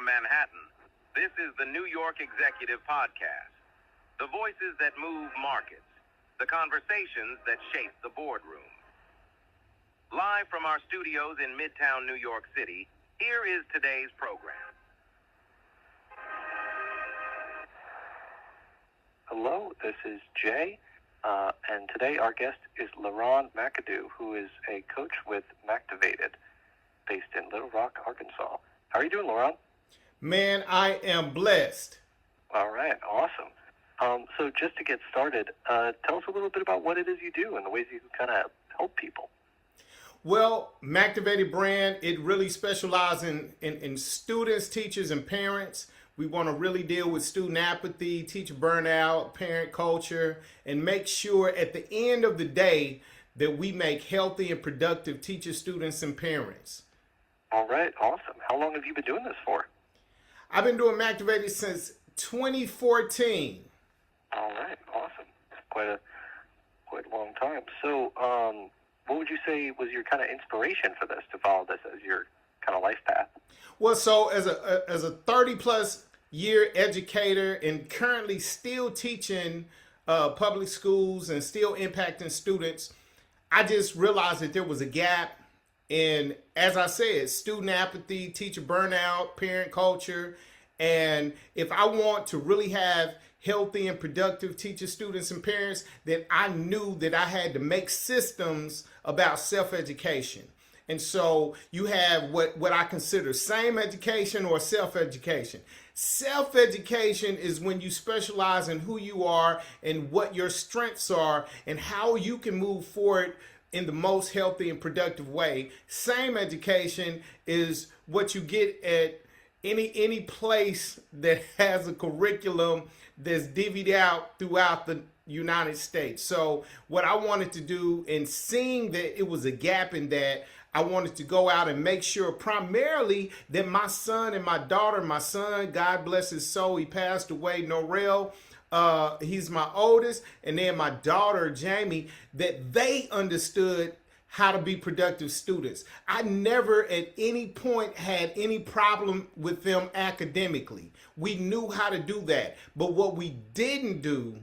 from Manhattan, this is the New York Executive Podcast. The voices that move markets, the conversations that shape the boardroom. Live from our studios in Midtown New York City, here is today's program. Hello, this is Jay, and today our guest is Leron McAdoo, who is a coach with Mctivated, based in Little Rock, Arkansas. How are you doing, Leron? Man, I am blessed. All right, awesome. So just to get started, tell us a little bit about what it is you do and the ways you kind of help people. Well, Mctivated Brand, it really specializes in students, teachers, and parents. We want to really deal with student apathy, teacher burnout, parent culture, and make sure at the end of the day that we make healthy and productive teachers, students, and parents. All right, awesome. How long have you been doing this for? I've been doing Mctivated since 2014. All right, awesome. That's quite a long time. So, what would you say was your kind of inspiration for this, to follow this as your kind of life path? Well, so as a 30-plus year educator and currently still teaching public schools and still impacting students, I just realized that there was a gap in, as I said, student apathy, teacher burnout, parent culture. And if I want to really have healthy and productive teachers, students, and parents, then I knew that I had to make systems about self-education. And so you have what I consider same education or self-education. Self-education is when you specialize in who you are and what your strengths are and how you can move forward in the most healthy and productive way. Same education is what you get at any place that has a curriculum that's divvied out throughout the United States. So what I wanted to do, in seeing that it was a gap in that, I wanted to go out and make sure primarily that my son and my daughter, my son, God bless his soul, he passed away, Norrell, he's my oldest, and then my daughter, Jamie, that they understood how to be productive students. I never at any point had any problem with them academically. We knew how to do that. But what we didn't do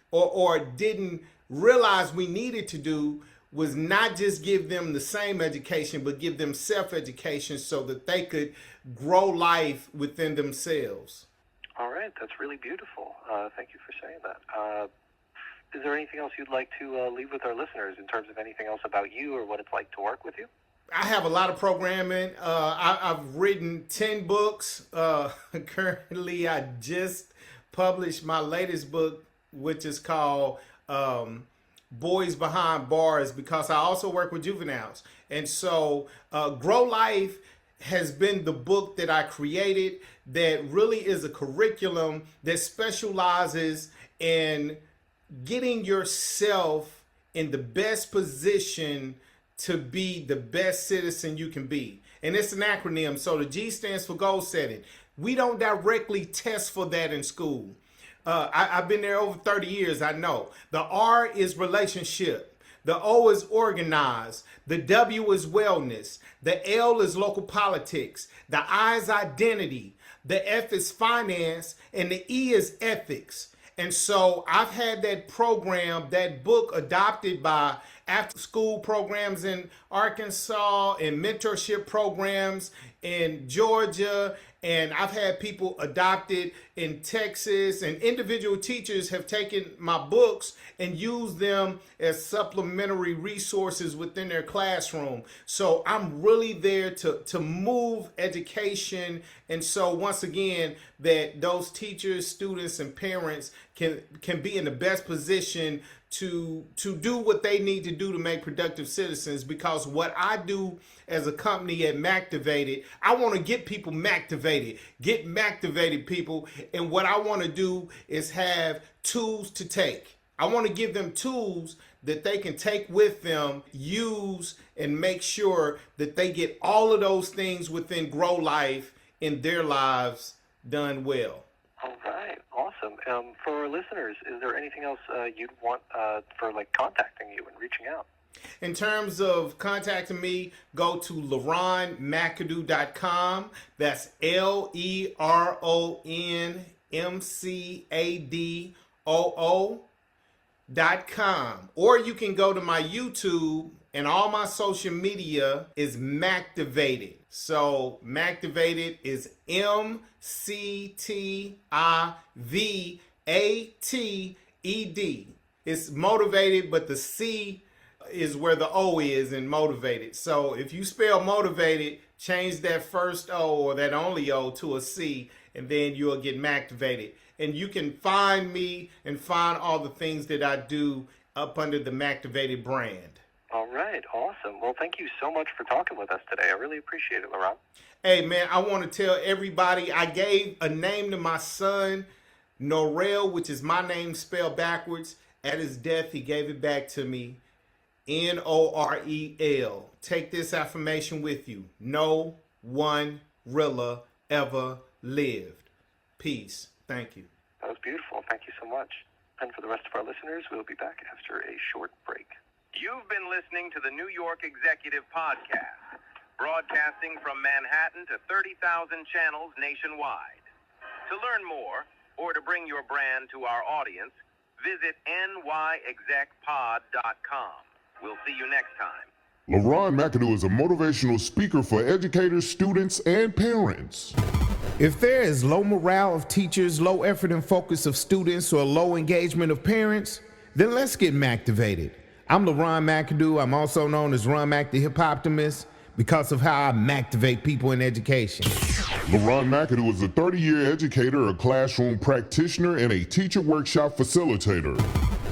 or didn't realize we needed to do was not just give them the same education, but give them self-education so that they could grow life within themselves. All right, that's really beautiful. Thank you for saying that. Is there anything else you'd like to leave with our listeners in terms of anything else about you or what it's like to work with you? I have a lot of programming. I've written 10 books. Currently, I just published my latest book, which is called Boys Behind Bars, because I also work with juveniles. And so Grow Life has been the book that I created that really is a curriculum that specializes in getting yourself in the best position to be the best citizen you can be. And it's an acronym. So the G stands for goal setting. We don't directly test for that in school. I've been there over 30 years, I know. The R is relationship. The O is organized. The W is wellness. The L is local politics. The I is identity. The F is finance. And the E is ethics. And so I've had that program, that book adopted by after school programs in Arkansas and mentorship programs in Georgia. And I've had people adopted in Texas, and individual teachers have taken my books and used them as supplementary resources within their classroom. So I'm really there to move education. And so once again, that those teachers, students, and parents can be in the best position to do what they need to do to make productive citizens. Because what I do as a company at Mctivated, I want to get people Mctivated, get Mctivated people. And what I want to do is have tools to take. I want to give them tools that they can take with them, use, and make sure that they get all of those things within Grow Life in their lives done well. All right, awesome. For our listeners, is there anything else you'd want for like contacting you and reaching out? In terms of contacting me, go to LeronMcAdoo.com. That's LeronMcAdoo.com. Or you can go to my YouTube, and all my social media is Mctivated. So Mctivated is Mctivated. It's motivated, but the C is where the O is in motivated. So if you spell motivated, change that first O or that only O to a C, and then you'll get Mctivated. And you can find me and find all the things that I do up under the Mctivated brand. All right, awesome. Well, thank you so much for talking with us today. I really appreciate it, Leron. Hey, man, I want to tell everybody I gave a name to my son, Norel, which is my name spelled backwards. At his death, he gave it back to me. Norel. Take this affirmation with you. No one Rilla ever lived. Peace. Thank you. That was beautiful. Thank you so much. And for the rest of our listeners, we'll be back after a short break. You've been listening to the New York Executive Podcast, broadcasting from Manhattan to 30,000 channels nationwide. To learn more, or to bring your brand to our audience, visit nyexecpod.com. We'll see you next time. Leron McAdoo is a motivational speaker for educators, students, and parents. If there is low morale of teachers, low effort and focus of students, or low engagement of parents, then let's get Mctivated. I'm Leron McAdoo. I'm also known as Mc The HipHoptimist because of how I Mctivate people in education. Leron McAdoo is a 30-year educator, a classroom practitioner, and a teacher workshop facilitator.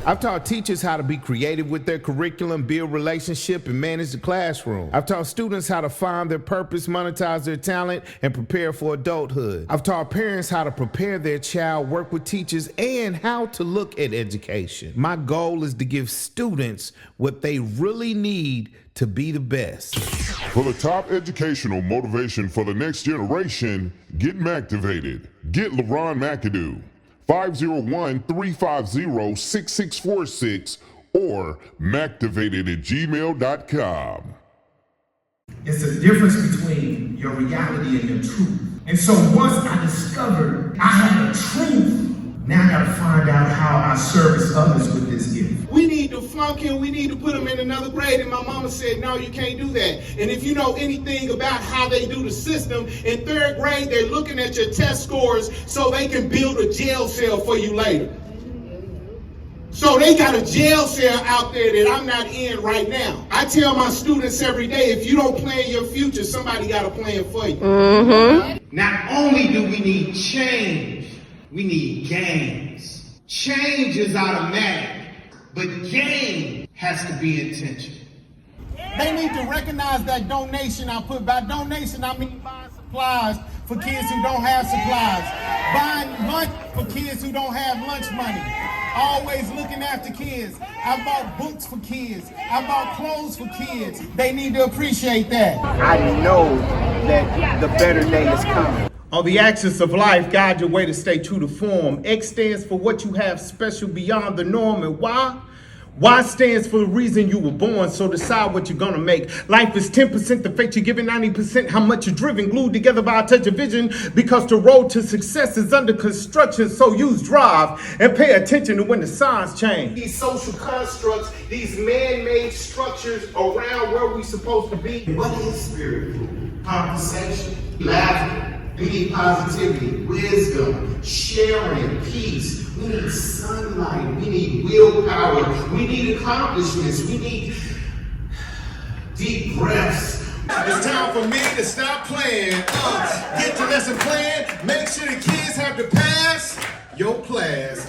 I've taught teachers how to be creative with their curriculum, build relationship, and manage the classroom. I've taught students how to find their purpose, monetize their talent, and prepare for adulthood. I've taught parents how to prepare their child, work with teachers, and how to look at education. My goal is to give students what they really need to be the best. For the top educational motivation for the next generation, get Mctivated. Get Leron McAdoo. 501-350-6646 or Mctivated@gmail.com. It's the difference between your reality and your truth. And so once I discovered I had a truth, now I gotta find out how I service others with this gift. We need to flunk him, we need to put him in another grade. And my mama said, no, you can't do that. And if you know anything about how they do the system, in third grade, they're looking at your test scores so they can build a jail cell for you later. So they got a jail cell out there that I'm not in right now. I tell my students every day, if you don't plan your future, somebody got a plan for you. Not only do we need change, we need gains. Change is automatic, but gain has to be intentional. They need to recognize that donation I put. By donation, I mean buying supplies for kids who don't have supplies. Buying lunch for kids who don't have lunch money. Always looking after kids. I bought books for kids. I bought clothes for kids. They need to appreciate that. I know that the better day is coming. On the axis of life, guide your way to stay true to form. X stands for what you have special beyond the norm. And why? Y stands for the reason you were born, so decide what you're gonna make. Life is 10% the fate you're giving, 90% how much you're driven, glued together by a touch of vision, because the road to success is under construction, so use drive and pay attention to when the signs change. These social constructs, these man-made structures around where we're supposed to be. What is spirit food? Conversation, laughter. We need positivity, wisdom, sharing, peace. We need sunlight. We need willpower. We need accomplishments. We need deep breaths. It's time for me to stop playing. Get your lesson plan. Make sure the kids have to pass your class.